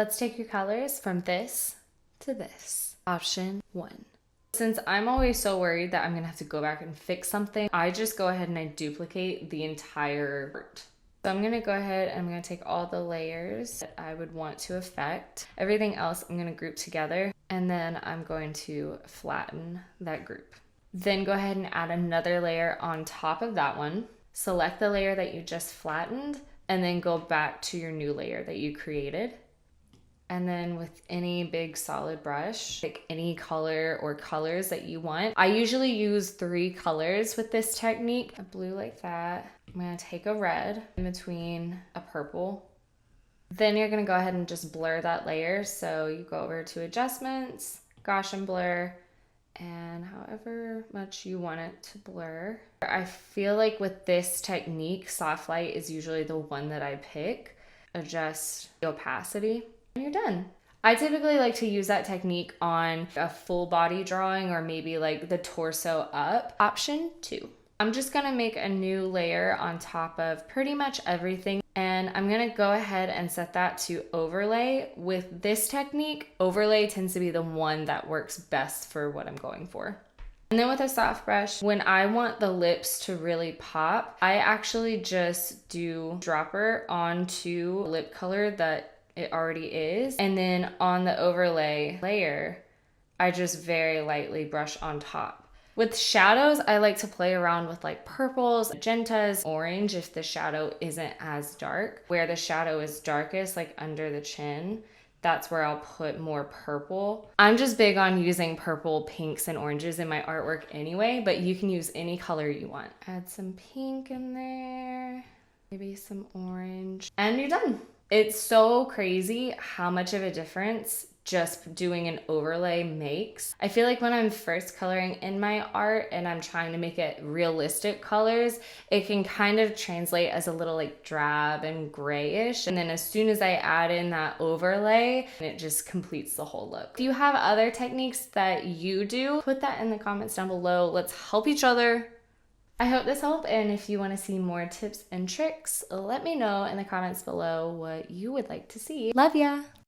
Let's take your colors from this to this. Option 1. Since I'm always so worried that I'm gonna have to go back and fix something, I just go ahead and I duplicate the entire part. So I'm gonna go ahead and I'm gonna take all the layers that I would want to affect. Everything else I'm gonna group together, and then I'm going to flatten that group. Then go ahead and add another layer on top of that one. Select the layer that you just flattened, and then go back to your new layer that you created. And then with any big solid brush, pick any color or colors that you want. I usually use 3 colors with this technique. A blue like that. I'm gonna take a red in between a purple. Then you're gonna go ahead and just blur that layer. So you go over to adjustments, Gaussian blur, and however much you want it to blur. I feel like with this technique, soft light is usually the one that I pick. Adjust the opacity. And you're done. I typically like to use that technique on a full body drawing or maybe like the torso up. Option 2. I'm just gonna make a new layer on top of pretty much everything, and I'm gonna go ahead and set that to overlay. With this technique, overlay tends to be the one that works best for what I'm going for. And then with a soft brush, when I want the lips to really pop, I actually just do dropper onto lip color that it already is. And then on the overlay layer, I just very lightly brush on top. With shadows, I like to play around with like purples, magentas, orange if the shadow isn't as dark. Where the shadow is darkest, like under the chin, that's where I'll put more purple. I'm just big on using purple, pinks, and oranges in my artwork anyway, but you can use any color you want. Add some pink in there, maybe some orange, and you're done. It's so crazy how much of a difference just doing an overlay makes. I feel like when I'm first coloring in my art and I'm trying to make it realistic colors, it can kind of translate as a little like drab and grayish. And then as soon as I add in that overlay, it just completes the whole look. If you have other techniques that you do, put that in the comments down below. Let's help each other. I hope this helped, and if you want to see more tips and tricks, let me know in the comments below what you would like to see. Love ya!